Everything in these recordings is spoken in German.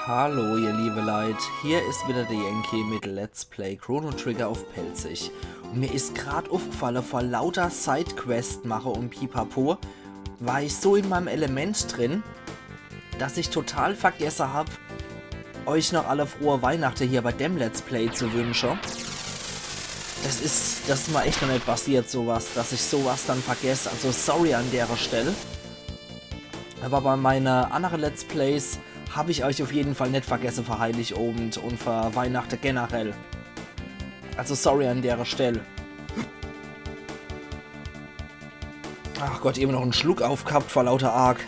Hallo ihr liebe Leute, hier ist wieder der Yankee mit Let's Play Chrono Trigger auf Pelzig. Und mir ist gerade aufgefallen, vor lauter Sidequest mache und Pipapo, war ich so in meinem Element drin, dass ich total vergessen habe, euch noch alle frohe Weihnachten hier bei dem Let's Play zu wünschen. Das ist mal echt noch nicht passiert, sowas, dass ich sowas dann vergesse, also sorry an der Stelle. Aber bei meinen anderen Let's Plays habe ich euch auf jeden Fall nicht vergessen für Heiligabend und für Weihnachten generell. Also sorry an der Stelle. Ach Gott, eben noch einen Schluck aufgehabt vor lauter Arg.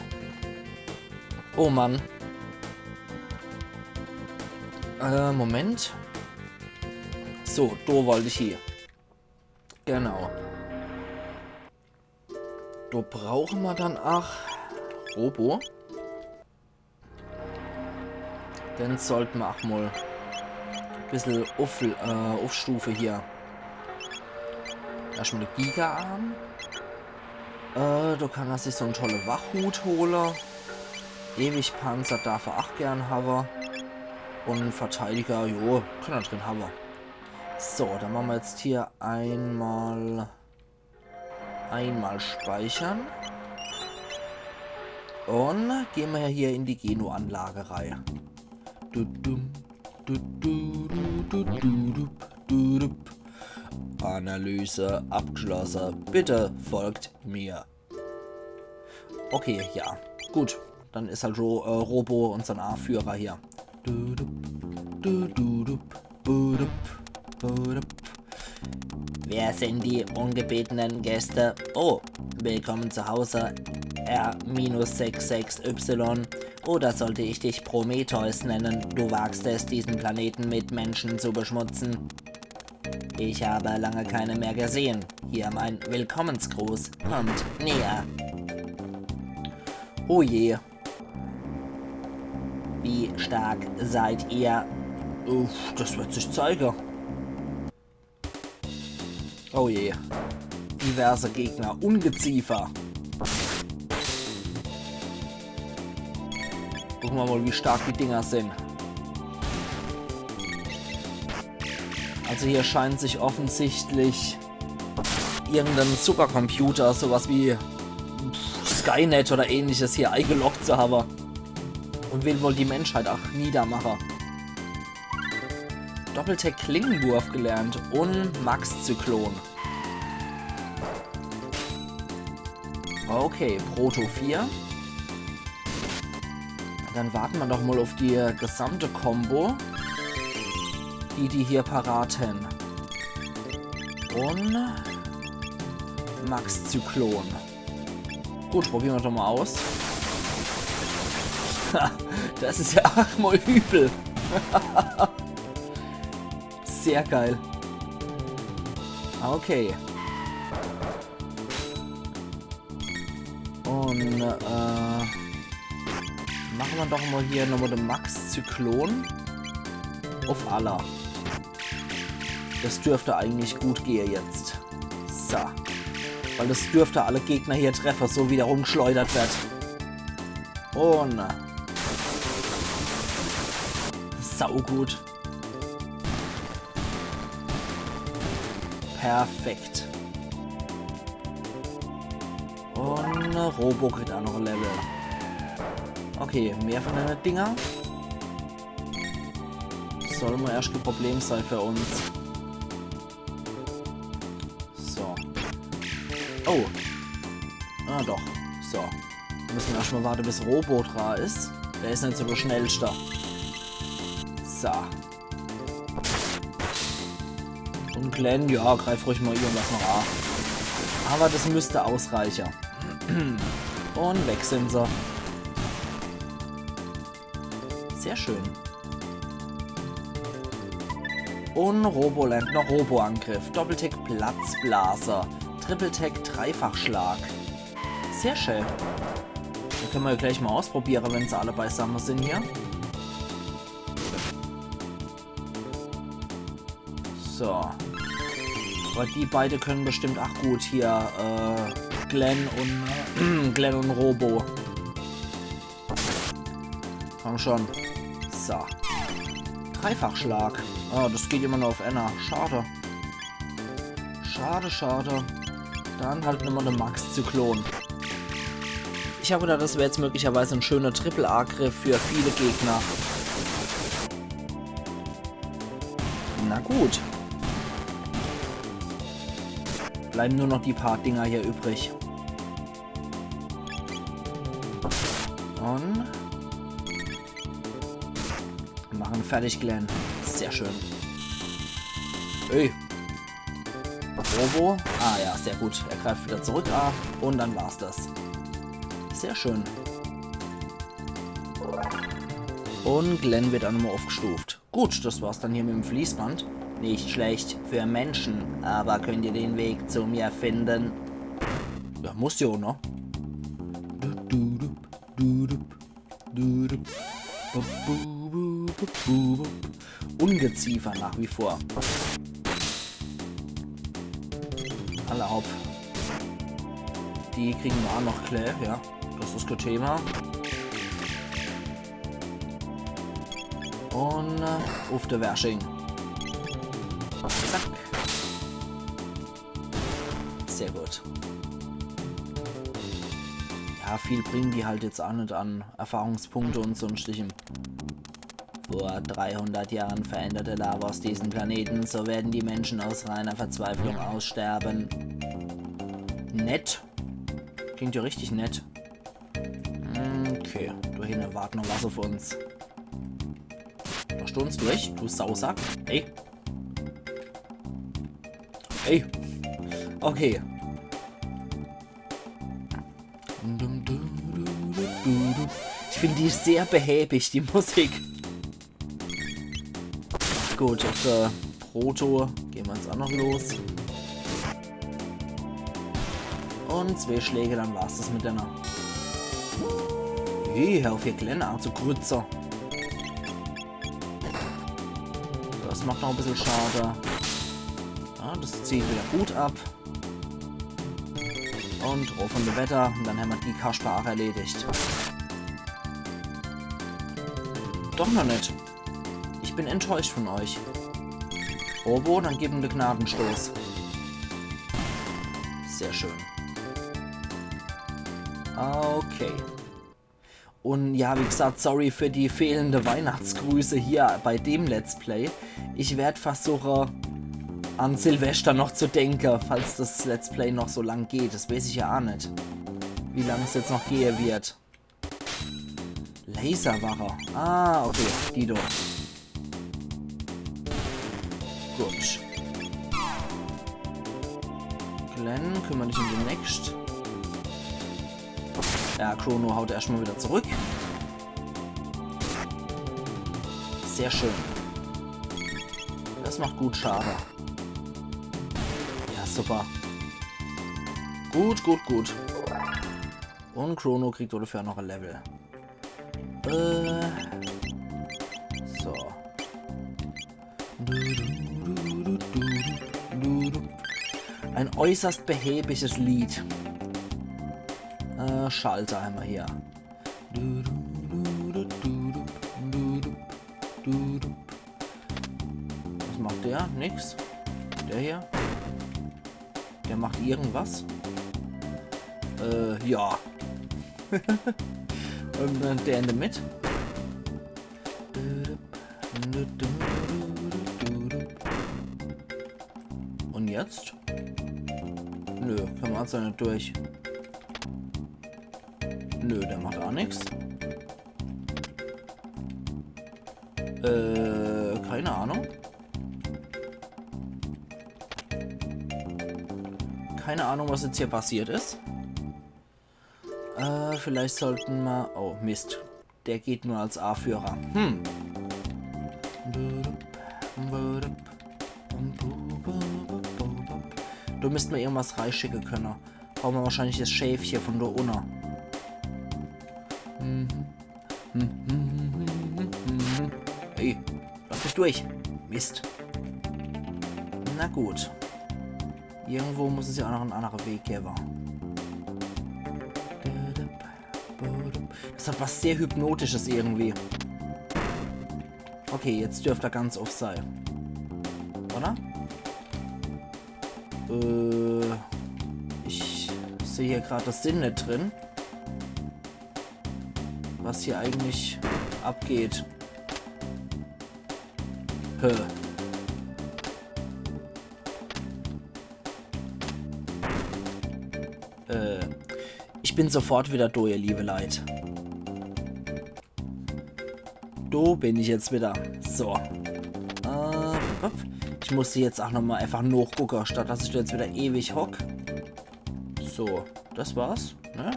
Oh Mann. Moment. So, da wollte ich hier. Genau. Da brauchen wir dann auch Robo. Dann sollten wir auch mal ein bisschen aufstufe hier. Erstmal eine Giga-Arm. Da kann er sich so einen tollen Wachhut holen. Ewig Panzer darf er auch gern haben. Und Verteidiger, jo, kann er drin haben. So, dann machen wir jetzt hier einmal speichern. Und gehen wir hier in die Geno-Anlage rein. Analyse abgeschlossen. Bitte folgt mir. Okay, ja. Gut. Dann ist halt Robo unser A-Führer hier. Wer sind die ungebetenen Gäste? Oh, willkommen zu Hause. R-66Y. Oder sollte ich dich Prometheus nennen? Du wagst es, diesen Planeten mit Menschen zu beschmutzen. Ich habe lange keine mehr gesehen. Hier mein Willkommensgruß. Kommt näher. Oh je. Wie stark seid ihr? Uff, das wird sich zeigen. Oh je. Diverse Gegner. Ungeziefer. Gucken wir mal, wie stark die Dinger sind. Also hier scheint sich offensichtlich irgendein Supercomputer, sowas wie Skynet oder ähnliches hier eingeloggt zu haben. Und will wohl die Menschheit auch niedermachen. Doppeltech Klingenwurf gelernt und Max-Zyklon. Okay, Proto 4. Dann warten wir doch mal auf die gesamte Combo, die hier paraten. Und Max-Zyklon. Gut, probieren wir doch mal aus. Das ist ja auch mal übel. Sehr geil. Okay. Und machen wir doch mal hier nochmal den Max-Zyklon auf aller. Das dürfte eigentlich gut gehen jetzt. So. Weil das dürfte alle Gegner hier treffen, so wie der rumgeschleudert wird. Und saugut. Perfekt. Und Robo kriegt auch noch ein Level. Okay, mehr von den Dinger. Soll mal erst ein Problem sein für uns. So. Oh. Ah, doch. So. Wir müssen erstmal warten, bis Robo dran ist. Der ist nicht so der schnellste. So. Und Glenn, ja, greif ruhig mal irgendwas noch an. Aber das müsste ausreichen. Und weg sind sie. Sehr schön. Und Roboland, noch Robo-Angriff. Doppeltech Platzblaser. Triple-Tech Dreifachschlag. Sehr schön. Da können wir ja gleich mal ausprobieren, wenn sie alle beisammen sind hier. So. Aber die beiden können bestimmt auch gut hier Glenn und Robo. Komm schon. So. Dreifachschlag. Ah, das geht immer nur auf Anna. Schade. Schade, schade. Dann halt immer den Max-Zyklon. Ich habe gedacht, das wäre jetzt möglicherweise ein schöner Triple-A-Griff für viele Gegner. Na gut. Bleiben nur noch die paar Dinger hier übrig. Und machen fertig, Glenn. Sehr schön. Ey. Robo. Ah ja, sehr gut. Er greift wieder zurück. Ah, und dann war's das. Sehr schön. Und Glenn wird auch nochmal aufgestuft. Gut, das war's dann hier mit dem Fließband. Nicht schlecht für Menschen, aber könnt ihr den Weg zu mir finden? Ja, muss ja, ne? Ungeziefer nach wie vor. Alle auf. Die kriegen wir auch noch Clay, ja. Das ist kein Thema. Und auf der Washing. Zack. Sehr gut. Ja, viel bringen die halt jetzt auch nicht an Erfahrungspunkte und sonstigem. Vor 300 Jahren veränderte Lavos diesen Planeten, so werden die Menschen aus reiner Verzweiflung aussterben. Nett. Klingt ja richtig nett. Okay, da hinten warten noch was auf uns. Machst du uns durch, du Sausack? Hey. Hey. Okay. Ich finde die sehr behäbig, die Musik. Gut, auf der Proto gehen wir jetzt auch noch los. Und 2 Schläge, dann war's das mit der. Hey, hör auf ihr Glenn zu Grützer. Das macht noch ein bisschen schade. Ja, das zieht wieder gut ab. Und Rohr von dem Wetter. Und dann haben wir die Kasper auch erledigt. Doch noch nicht. Ich bin enttäuscht von euch. Robo, dann gib ihm den Gnadenstoß. Sehr schön. Okay. Und ja, wie gesagt, sorry für die fehlende Weihnachtsgrüße hier bei dem Let's Play. Ich werde versuchen, an Silvester noch zu denken, falls das Let's Play noch so lang geht. Das weiß ich ja auch nicht. Wie lange es jetzt noch gehen wird. Laserwache. Ah, okay. Dido. Gut. Glenn, kümmere dich um den Next. Ja, Chrono haut erstmal wieder zurück. Sehr schön. Das macht gut Schade. Ja, super. Gut, gut, gut. Und Chrono kriegt ungefähr noch ein Level. So. Ein äußerst behäbiges Lied. Schalter haben wir hier. Was macht der? Nix. Der hier? Der macht irgendwas. Ja. Und der in der Mitte. Und jetzt? Nö, können wir also nicht durch. Nö, der macht auch nichts. Keine Ahnung. Keine Ahnung, was jetzt hier passiert ist. Vielleicht sollten wir... Oh, Mist. Der geht nur als A-Führer. Du müsst mir irgendwas reinschicken können. Brauchen wir wahrscheinlich das Schäfchen von der Unna. Hey, lass mich durch. Mist. Na gut. Irgendwo muss es ja auch noch einen anderen Weg geben. Das hat was sehr Hypnotisches irgendwie. Okay, jetzt dürfte er ganz off sein. Oder? Ich sehe hier gerade das Sinn nicht drin. Was hier eigentlich abgeht. Ich bin sofort wieder da, ihr liebe Leid. Da bin ich jetzt wieder. So. Ich muss sie jetzt auch nochmal einfach nachgucken, statt dass ich da jetzt wieder ewig hock. So, das war's, ne?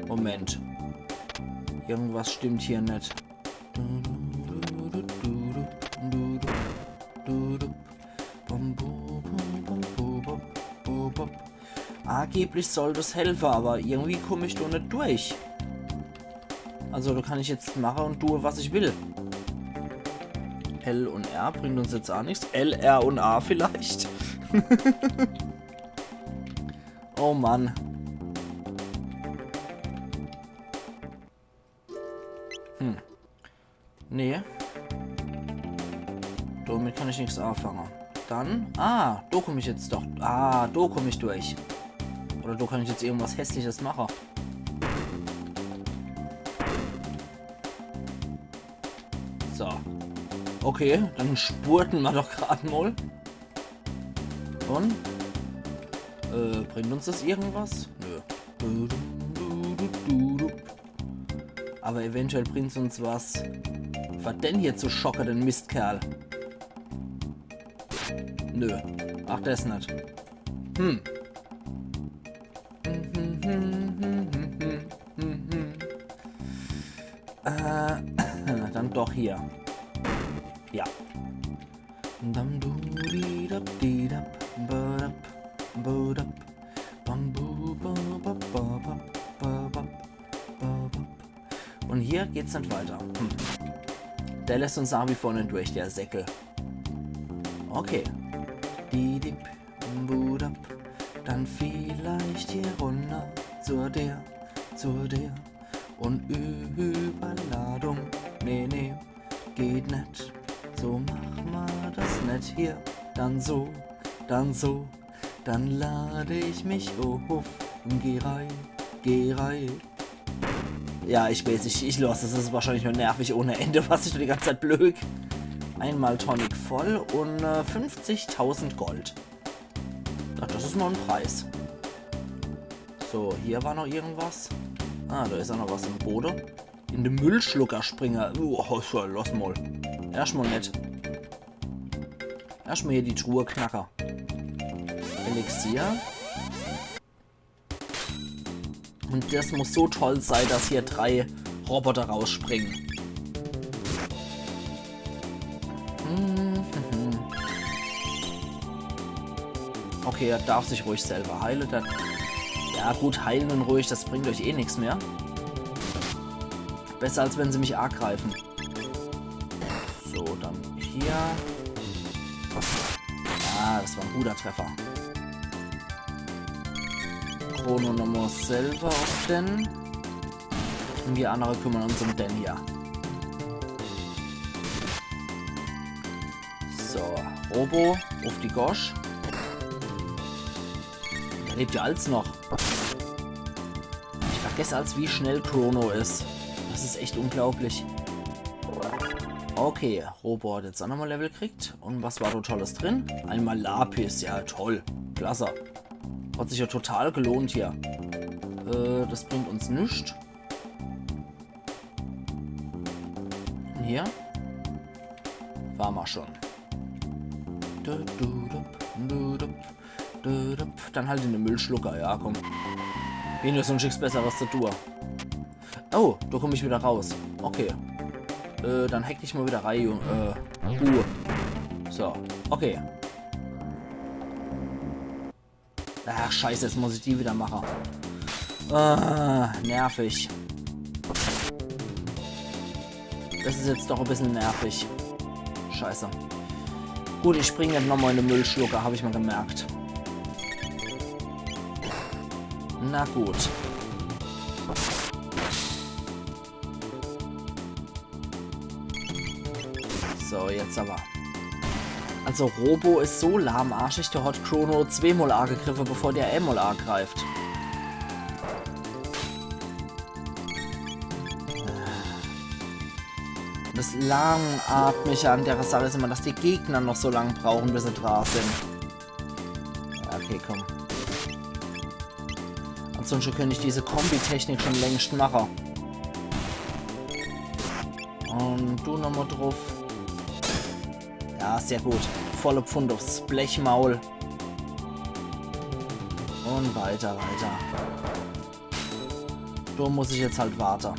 Moment. Irgendwas stimmt hier nicht. Angeblich soll das helfen, aber irgendwie komme ich da nicht durch. Also da kann ich jetzt machen und tue, was ich will. L und R bringt uns jetzt auch nichts. L, R und A vielleicht. Oh Mann. Nee. Damit kann ich nichts anfangen. Dann. Ah, da komme ich jetzt doch. Ah, da komme ich durch. Oder da kann ich jetzt irgendwas Hässliches machen. So. Okay, dann spurten wir doch gerade mal. Und? Bringt uns das irgendwas? Nö. Aber eventuell bringt es uns was. Was denn hier zu schocken, den Mistkerl? Nö. Ach, das nicht. Dann doch hier. Ja. Und hier geht's nicht weiter. Der lässt uns nach wie vor nicht durch, der Säckel. Okay. Dann vielleicht hier runter zur der. Und Überladung. Nee, geht nicht. So mach mal das nicht hier. Dann so. Dann lade ich mich auf. Geh rein. Ja, ich weiß, ich los. Das ist wahrscheinlich nur nervig ohne Ende, was ich die ganze Zeit blöd. Einmal Tonic voll und 50.000 Gold. Ach, das ist mal ein Preis. So, hier war noch irgendwas. Ah, da ist auch noch was im Boden. In den Müllschlucker springen. Los mal. Erstmal nicht. Erstmal hier die Truhe knacker. Elixier. Und das muss so toll sein, dass hier 3 Roboter rausspringen. Okay, er darf sich ruhig selber heilen. Ja gut, heilen und ruhig, das bringt euch eh nichts mehr. Besser als wenn sie mich angreifen. So, dann hier. Ah, das war ein guter Treffer. Chrono nochmal selber auf den. Und wir andere kümmern uns um den hier. So, Robo auf die Gosch. Der lebt ja als noch. Ich vergesse als wie schnell Chrono ist. Das ist echt unglaublich. Okay, Robo hat jetzt auch nochmal Level gekriegt. Und was war da Tolles drin? Einmal Lapis, ja toll. Klasse. Hat sich ja total gelohnt hier. Das bringt uns nichts. Und hier? War mal schon. Dann halt in den Müllschlucker, ja komm. Wenigstens sonst nichts Besseres zu tun. Oh, da komme ich wieder raus. Okay. Dann hack dich mal wieder rein, Junge. So, okay. Ach, scheiße, jetzt muss ich die wieder machen. Nervig. Das ist jetzt doch ein bisschen nervig. Scheiße. Gut, ich springe jetzt nochmal in den Müllschlucker, habe ich mal gemerkt. Na gut. So, jetzt aber. Also Robo ist so lahmarschig, der hat Chrono zweimal angegriffen, bevor der einmal angreift. Das Langatmige an der Sache ist immer, dass die Gegner noch so lange brauchen, bis sie dran sind. Ja, okay, komm. Ansonsten könnte ich diese Kombi-Technik schon längst machen. Und du nochmal drauf. Ja, sehr gut. Volle Pfund aufs Blechmaul. Und weiter, weiter. Da muss ich jetzt halt warten.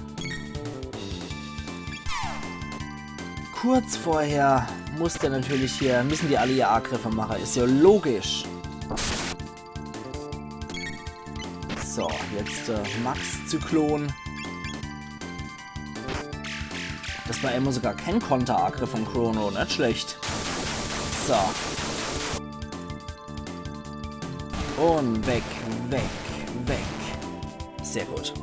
Kurz vorher muss der natürlich hier, müssen die alle ihr Angriffe machen. Ist ja logisch. So, jetzt Max-Zyklon. Das war immer sogar kein Konterangriff von Chrono, nicht schlecht. So. Und weg, weg, weg. Sehr gut.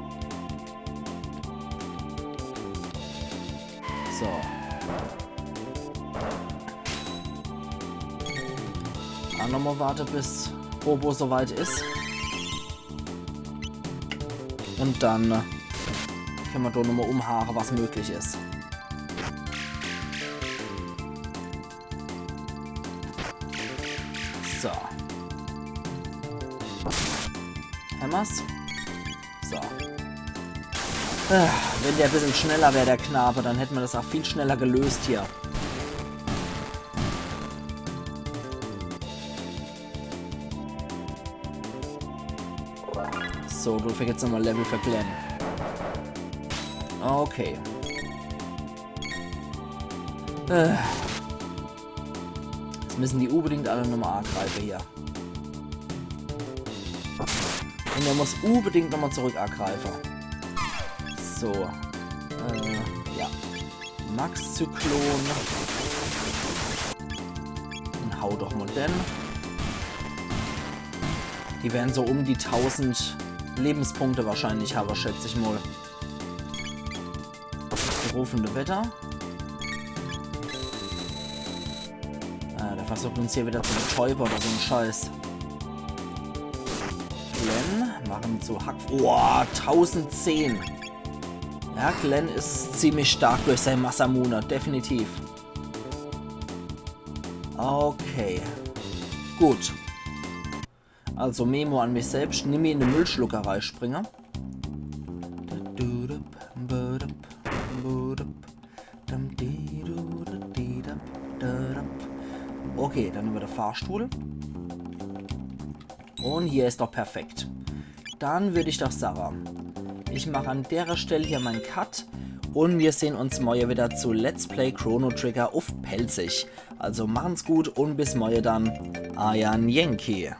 So. Nochmal warte, bis Robo soweit ist. Und dann können wir da nochmal umhaaren, was möglich ist. So. Hammers. So. Wenn der ein bisschen schneller wäre, der Knabe, dann hätten wir das auch viel schneller gelöst hier. So, du kriegst jetzt nochmal Level für Glenn. Okay. Jetzt müssen die unbedingt alle nochmal angreifen hier. Und er muss unbedingt nochmal zurück angreifen. So. Ja. Max-Zyklon. Und hau doch mal den. Die werden so um die 1000 Lebenspunkte wahrscheinlich haben, schätze ich mal. Rufende Wetter. Der versucht uns hier wieder zu betäuben oder so ein Scheiß. Glenn machen so Hack... Oh, 1010. Ja, Glenn ist ziemlich stark durch sein Masamune, definitiv. Okay. Gut. Also Memo an mich selbst, nimm mir in eine Müllschluckerei springen. Okay, dann über den Fahrstuhl. Und hier ist doch perfekt. Dann würde ich doch sagen, ich mache an der Stelle hier meinen Cut. Und wir sehen uns morgen wieder zu Let's Play Chrono Trigger auf Pelzig. Also machen's gut und bis morgen dann. Ayan Yankee.